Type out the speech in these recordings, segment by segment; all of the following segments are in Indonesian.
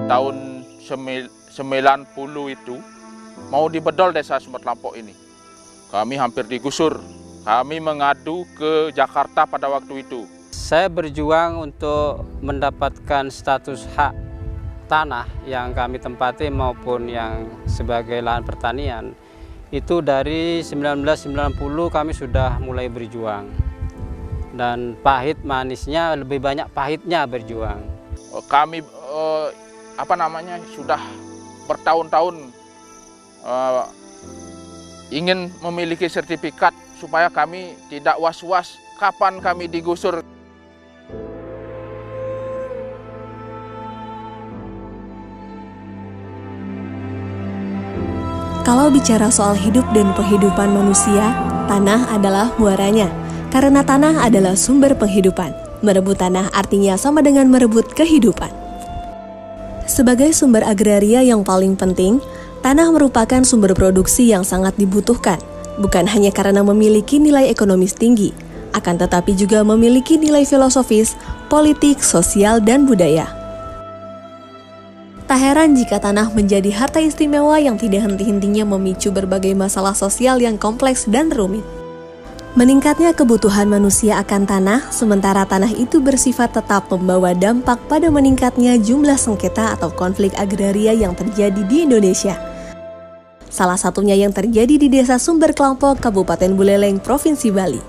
tahun 90 itu mau dibedol desa Sumber Kelampok ini. Kami hampir digusur. Kami mengadu ke Jakarta pada waktu itu. Saya berjuang untuk mendapatkan status hak tanah yang kami tempati maupun yang sebagai lahan pertanian. Itu dari 1990 kami sudah mulai berjuang. Dan pahit manisnya, lebih banyak pahitnya berjuang. Kami sudah bertahun-tahun ingin memiliki sertifikat supaya kami tidak was-was kapan kami digusur. Kalau bicara soal hidup dan kehidupan manusia, tanah adalah muaranya. Karena tanah adalah sumber penghidupan. Merebut tanah artinya sama dengan merebut kehidupan. Sebagai sumber agraria yang paling penting, tanah merupakan sumber produksi yang sangat dibutuhkan. Bukan hanya karena memiliki nilai ekonomis tinggi, akan tetapi juga memiliki nilai filosofis, politik, sosial, dan budaya. Tak heran jika tanah menjadi harta istimewa yang tidak henti-hentinya memicu berbagai masalah sosial yang kompleks dan rumit. Meningkatnya kebutuhan manusia akan tanah, sementara tanah itu bersifat tetap membawa dampak pada meningkatnya jumlah sengketa atau konflik agraria yang terjadi di Indonesia. Salah satunya yang terjadi di Desa Sumber Kelampok, Kabupaten Buleleng, Provinsi Bali.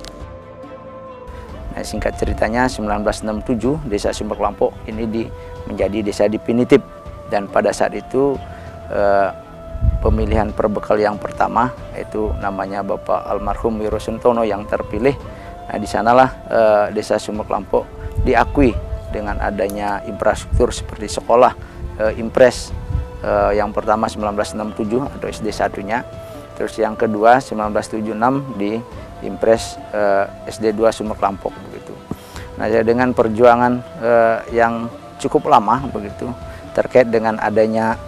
Nah, singkat ceritanya 1967 Desa Sumber Kelampok ini menjadi desa definitif. Dan pada saat itu pemilihan perbekal yang pertama itu namanya Bapak Almarhum Wiro Suntono yang terpilih. Nah, di sanalah Desa Sumber Kelampok diakui dengan adanya infrastruktur seperti sekolah Impres yang pertama 1967 atau SD satunya, terus yang kedua 1976 di Impres SD 2 Sumber Kelampok begitu. Nah, dengan perjuangan yang cukup lama begitu terkait dengan adanya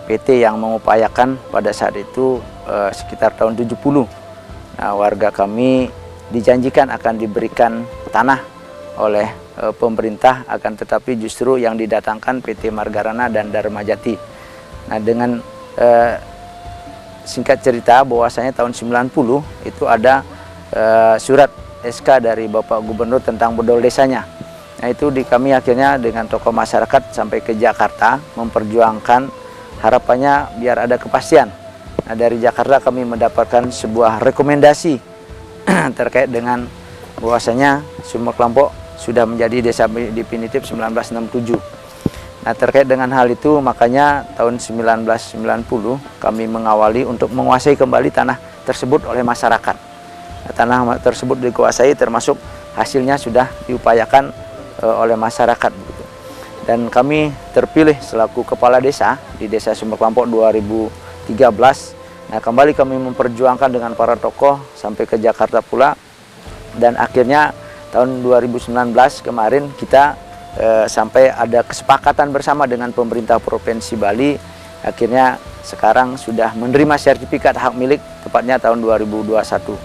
PT yang mengupayakan pada saat itu sekitar tahun 70. Nah, warga kami dijanjikan akan diberikan tanah oleh pemerintah, akan tetapi justru yang didatangkan PT Margarana dan Dharma Jati. Nah, dengan singkat cerita bahwasanya tahun 90 itu ada surat SK dari Bapak Gubernur tentang bedol desanya. Nah, itu kami akhirnya dengan tokoh masyarakat sampai ke Jakarta memperjuangkan harapannya biar ada kepastian. Nah, dari Jakarta kami mendapatkan sebuah rekomendasi terkait dengan bahwasanya Sumber Kelampok sudah menjadi desa definitif 1967. Nah, terkait dengan hal itu makanya tahun 1990 kami mengawali untuk menguasai kembali tanah tersebut oleh masyarakat. Nah, tanah tersebut dikuasai termasuk hasilnya sudah diupayakan oleh masyarakat begitu. Dan kami terpilih selaku kepala desa di Desa Sumber Kelampok 2013. Nah, kembali kami memperjuangkan dengan para tokoh sampai ke Jakarta pula, dan akhirnya tahun 2019 kemarin kita sampai ada kesepakatan bersama dengan pemerintah Provinsi Bali. Akhirnya sekarang sudah menerima sertifikat hak milik tepatnya tahun 2021.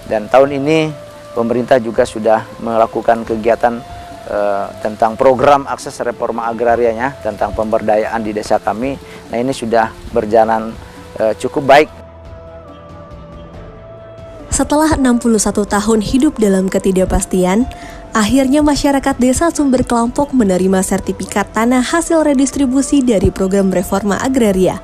Dan tahun ini pemerintah juga sudah melakukan kegiatan tentang program akses reforma agrarianya tentang pemberdayaan di desa kami. Nah, ini sudah berjalan cukup baik. Setelah 61 tahun hidup dalam ketidakpastian, akhirnya masyarakat Desa Sumber Kelampok menerima sertifikat tanah hasil redistribusi dari program reforma agraria.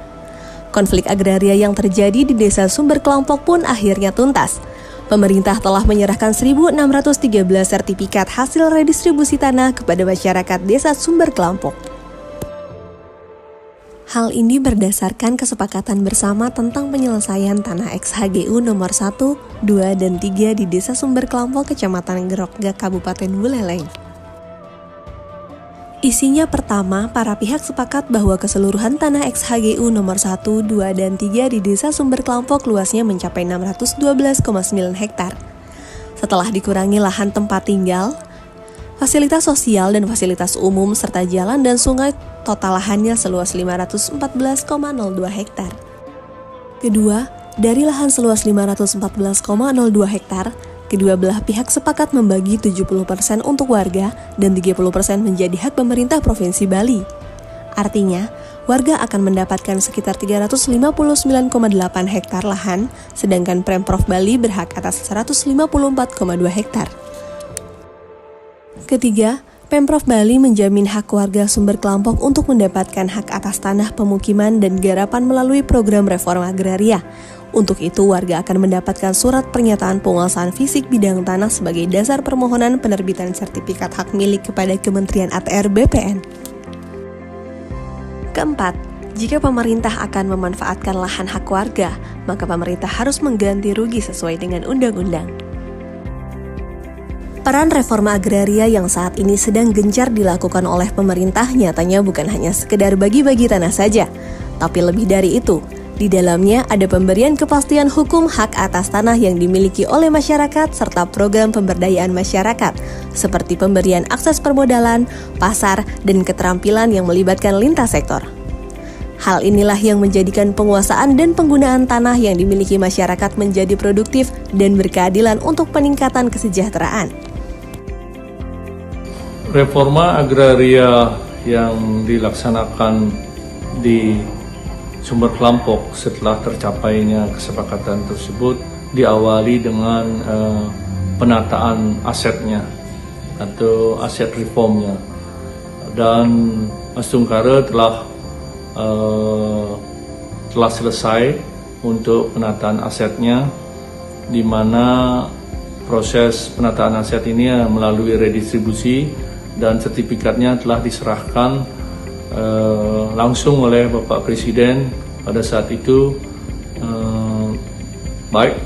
Konflik agraria yang terjadi di Desa Sumber Kelampok pun akhirnya tuntas. Pemerintah telah menyerahkan 1.613 sertifikat hasil redistribusi tanah kepada masyarakat Desa Sumber Kelampok. Hal ini berdasarkan kesepakatan bersama tentang penyelesaian tanah XHGU nomor 1, 2, dan 3 di Desa Sumber Kelampok, Kecamatan Gerokga, Kabupaten Buleleng. Isinya pertama, para pihak sepakat bahwa keseluruhan tanah XHGU nomor 1, 2, dan 3 di Desa Sumber Kelampok luasnya mencapai 612,9 hektar. Setelah dikurangi lahan tempat tinggal, fasilitas sosial dan fasilitas umum, serta jalan dan sungai, total lahannya seluas 514,02 hektar. Kedua, dari lahan seluas 514,02 hektar, kedua belah pihak sepakat membagi 70% untuk warga dan 30% menjadi hak pemerintah Provinsi Bali. Artinya, warga akan mendapatkan sekitar 359,8 hektar lahan, sedangkan Pemprov Bali berhak atas 154,2 hektar. Ketiga, Pemprov Bali menjamin hak warga Sumber Kelampok untuk mendapatkan hak atas tanah pemukiman dan garapan melalui program reforma agraria. Untuk itu, warga akan mendapatkan surat pernyataan penguasaan fisik bidang tanah sebagai dasar permohonan penerbitan sertifikat hak milik kepada Kementerian ATR BPN. Keempat, jika pemerintah akan memanfaatkan lahan hak warga, maka pemerintah harus mengganti rugi sesuai dengan undang-undang. Peran reforma agraria yang saat ini sedang gencar dilakukan oleh pemerintah nyatanya bukan hanya sekedar bagi-bagi tanah saja, tapi lebih dari itu. Di dalamnya ada pemberian kepastian hukum hak atas tanah yang dimiliki oleh masyarakat serta program pemberdayaan masyarakat, seperti pemberian akses permodalan, pasar, dan keterampilan yang melibatkan lintas sektor. Hal inilah yang menjadikan penguasaan dan penggunaan tanah yang dimiliki masyarakat menjadi produktif dan berkeadilan untuk peningkatan kesejahteraan. Reforma agraria yang dilaksanakan di Sumber Kelampok setelah tercapainya kesepakatan tersebut diawali dengan penataan asetnya atau aset reformnya, dan Mas Tungkara telah selesai untuk penataan asetnya, di mana proses penataan aset ini melalui redistribusi dan sertifikatnya telah diserahkan langsung oleh Bapak Presiden pada saat itu, baik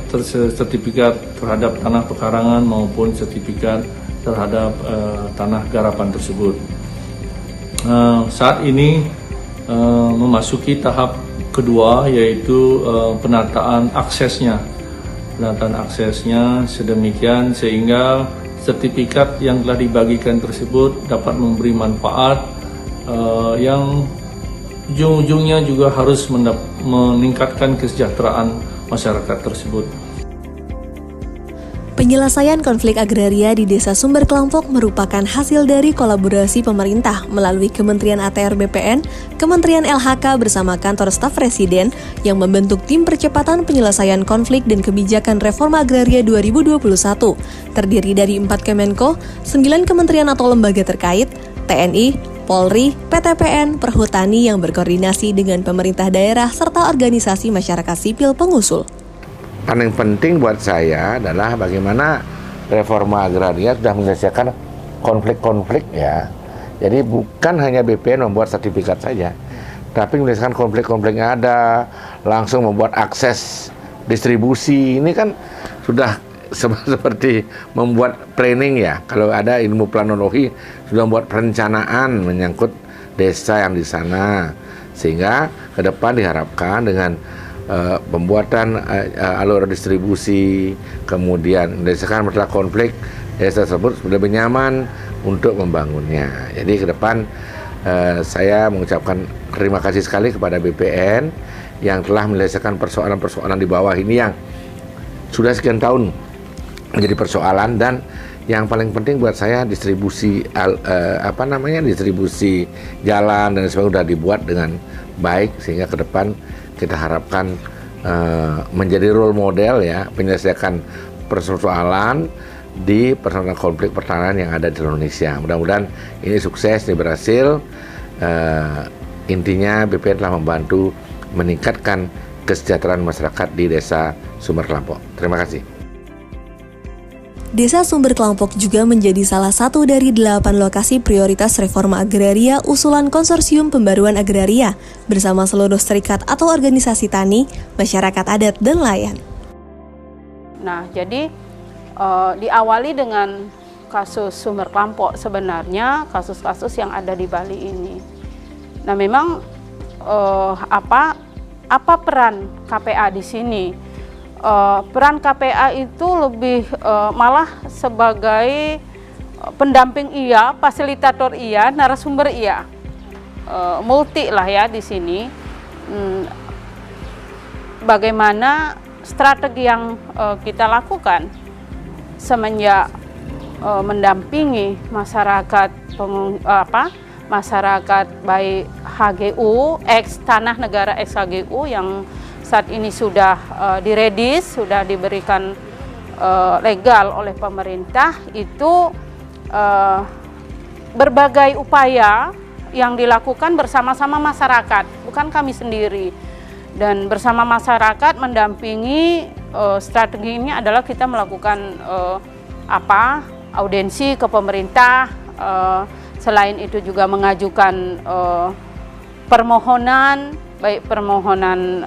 sertifikat terhadap tanah pekarangan maupun sertifikat terhadap tanah garapan tersebut. Saat ini memasuki tahap kedua, yaitu penataan aksesnya. Penataan aksesnya sedemikian sehingga sertifikat yang telah dibagikan tersebut dapat memberi manfaat yang ujung-ujungnya juga harus meningkatkan kesejahteraan masyarakat tersebut. Penyelesaian konflik agraria di Desa Sumber Kelampok merupakan hasil dari kolaborasi pemerintah melalui Kementerian ATR BPN, Kementerian LHK bersama Kantor Staf Presiden yang membentuk Tim Percepatan Penyelesaian Konflik dan Kebijakan Reforma Agraria 2021, terdiri dari 4 Kemenko, 9 kementerian atau lembaga terkait, TNI, Polri, PTPN, Perhutani yang berkoordinasi dengan pemerintah daerah serta organisasi masyarakat sipil pengusul. Paling penting buat saya adalah bagaimana reforma agraria sudah menyelesaikan konflik-konflik ya. Jadi bukan hanya BPN membuat sertifikat saja, tapi menyelesaikan konflik-konflik yang ada, langsung membuat akses distribusi. Ini kan sudah seperti membuat planning ya. Kalau ada ilmu planologi sudah membuat perencanaan menyangkut desa yang di sana, sehingga ke depan diharapkan dengan pembuatan alur distribusi, kemudian menyelesaikan masalah konflik, desa tersebut sudah lebih nyaman untuk membangunnya. Jadi ke depan saya mengucapkan terima kasih sekali kepada BPN yang telah menyelesaikan persoalan-persoalan di bawah ini yang sudah sekian tahun menjadi persoalan, dan yang paling penting buat saya distribusi distribusi jalan dan sebagainya sudah dibuat dengan baik, sehingga ke depan kita harapkan menjadi role model ya penyelesaian persoalan di persoalan konflik pertanahan yang ada di Indonesia. Mudah-mudahan ini sukses, ini berhasil. Intinya BPN telah membantu meningkatkan kesejahteraan masyarakat di Desa Sumber Kelampok. Terima kasih. Desa Sumber Kelampok juga menjadi salah satu dari 8 lokasi prioritas reforma agraria usulan Konsorsium Pembaruan Agraria bersama seluruh serikat atau organisasi tani, masyarakat adat, dan nelayan. Nah, jadi diawali dengan kasus Sumber Kelampok, sebenarnya kasus-kasus yang ada di Bali ini. Nah, memang apa peran KPA di sini? Peran KPA itu lebih malah sebagai pendamping iya, fasilitator iya, narasumber iya, multi lah ya di sini. Bagaimana strategi yang kita lakukan? semenjak mendampingi masyarakat masyarakat baik HGU, tanah negara ex HGU yang saat ini sudah diredis, sudah diberikan legal oleh pemerintah, itu berbagai upaya yang dilakukan bersama-sama masyarakat, bukan kami sendiri. Dan bersama masyarakat mendampingi, strategi ini adalah kita melakukan audiensi ke pemerintah, selain itu juga mengajukan permohonan, baik permohonan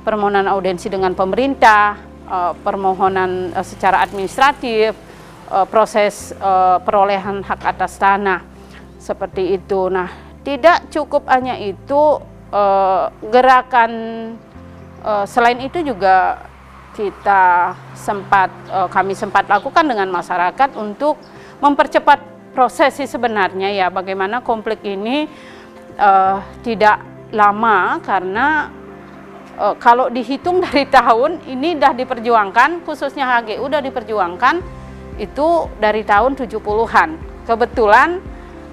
permohonan audiensi dengan pemerintah, permohonan secara administratif, proses perolehan hak atas tanah, seperti itu. Nah, tidak cukup hanya itu, gerakan selain itu juga kami sempat lakukan dengan masyarakat untuk mempercepat proses sebenarnya ya, bagaimana konflik ini tidak lama, karena kalau dihitung dari tahun ini sudah diperjuangkan, khususnya HGU sudah diperjuangkan itu dari tahun 70-an. Kebetulan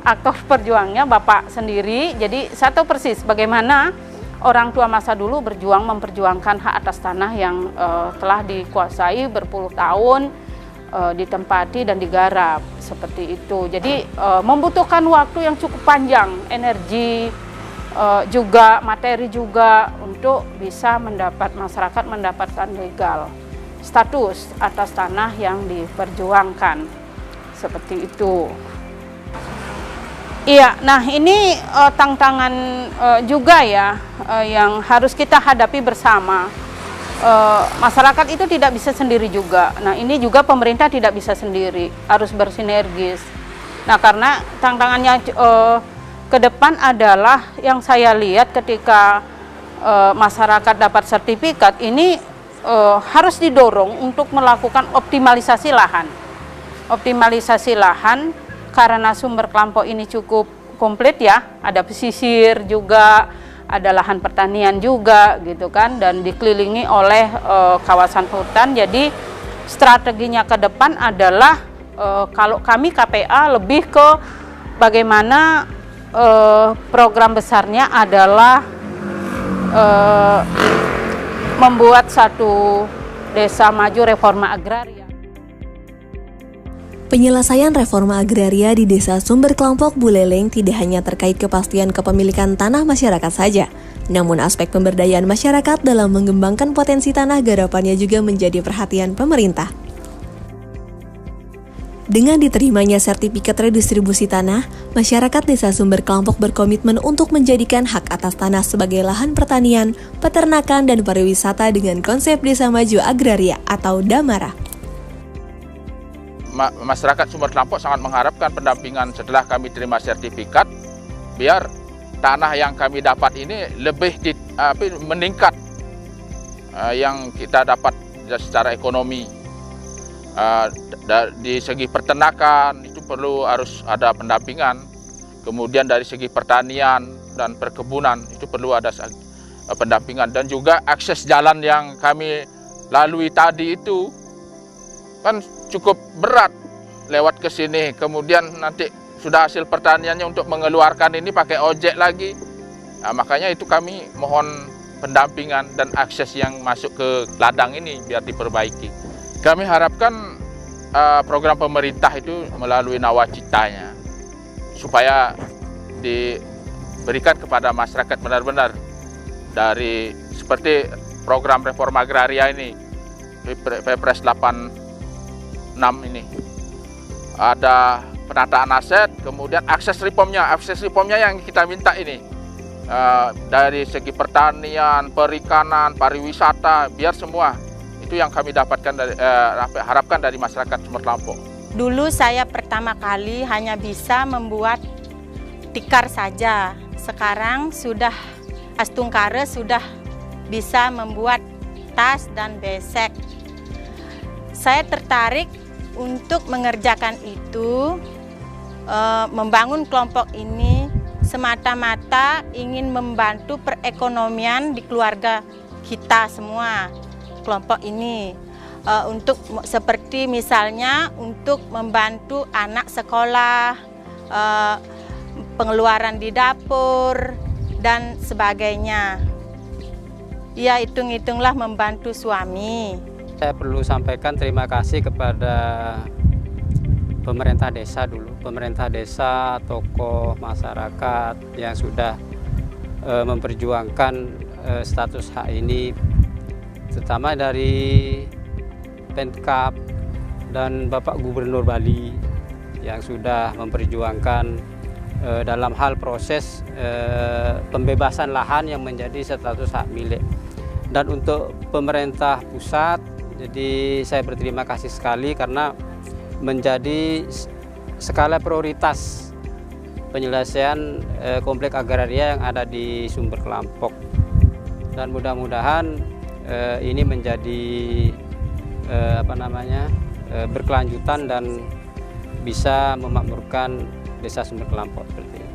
aktor perjuangnya Bapak sendiri, jadi saya tahu persis bagaimana orang tua masa dulu memperjuangkan hak atas tanah yang telah dikuasai berpuluh tahun, ditempati dan digarap, seperti itu. Jadi membutuhkan waktu yang cukup panjang, energi juga, materi juga, untuk bisa masyarakat mendapatkan legal status atas tanah yang diperjuangkan, seperti itu. Iya, nah ini tantangan juga ya yang harus kita hadapi bersama. Masyarakat itu tidak bisa sendiri juga. Nah, ini juga pemerintah tidak bisa sendiri, harus bersinergis. Nah, karena tantangannya ke depan adalah yang saya lihat ketika masyarakat dapat sertifikat ini harus didorong untuk melakukan optimalisasi lahan. Optimalisasi lahan karena sumber Kelampok ini cukup komplit ya, ada pesisir juga, ada lahan pertanian juga gitu kan, dan dikelilingi oleh kawasan hutan. Jadi strateginya ke depan adalah kalau kami KPA lebih ke bagaimana program besarnya adalah membuat satu desa maju reforma agraria. Penyelesaian reforma agraria di Desa Sumber Kelampok Buleleng tidak hanya terkait kepastian kepemilikan tanah masyarakat saja, namun aspek pemberdayaan masyarakat dalam mengembangkan potensi tanah garapannya juga menjadi perhatian pemerintah. Dengan diterimanya sertifikat redistribusi tanah, masyarakat Desa Sumber Kelampok berkomitmen untuk menjadikan hak atas tanah sebagai lahan pertanian, peternakan, dan pariwisata dengan konsep Desa Maju Agraria atau DAMARA. Masyarakat Sumber Kelampok sangat mengharapkan pendampingan setelah kami terima sertifikat, biar tanah yang kami dapat ini lebih meningkat yang kita dapat secara ekonomi. Di segi peternakan itu harus ada pendampingan, kemudian dari segi pertanian dan perkebunan itu perlu ada pendampingan, dan juga akses jalan yang kami lalui tadi itu kan cukup berat lewat ke sini, kemudian nanti sudah hasil pertaniannya untuk mengeluarkan ini pakai ojek lagi. Nah, makanya itu kami mohon pendampingan dan akses yang masuk ke ladang ini biar diperbaiki. Kami harapkan program pemerintah itu melalui nawacitanya supaya diberikan kepada masyarakat benar-benar, dari seperti program reforma agraria ini, Perpres 86 ini ada penataan aset, kemudian akses reformnya yang kita minta ini dari segi pertanian, perikanan, pariwisata, biar semua itu yang kami dapatkan dari harapkan dari masyarakat Sumber Kelampok. Dulu saya pertama kali hanya bisa membuat tikar saja, sekarang sudah Astungkare sudah bisa membuat tas dan besek. Saya tertarik untuk mengerjakan itu, membangun kelompok ini semata-mata ingin membantu perekonomian di keluarga kita semua, kelompok ini. untuk seperti misalnya untuk membantu anak sekolah, pengeluaran di dapur dan sebagainya. Ya, hitung-hitunglah membantu suami. Saya perlu sampaikan terima kasih kepada pemerintah desa dulu, pemerintah desa, tokoh masyarakat yang sudah memperjuangkan status hak ini, terutama dari Pemkab dan Bapak Gubernur Bali yang sudah memperjuangkan dalam hal proses pembebasan lahan yang menjadi status hak milik. Dan untuk pemerintah pusat, jadi saya berterima kasih sekali karena menjadi skala prioritas penyelesaian komplek agraria yang ada di Sumber Kelampok. Dan mudah-mudahan ini menjadi berkelanjutan dan bisa memakmurkan Desa Sumber Kelampok seperti ini.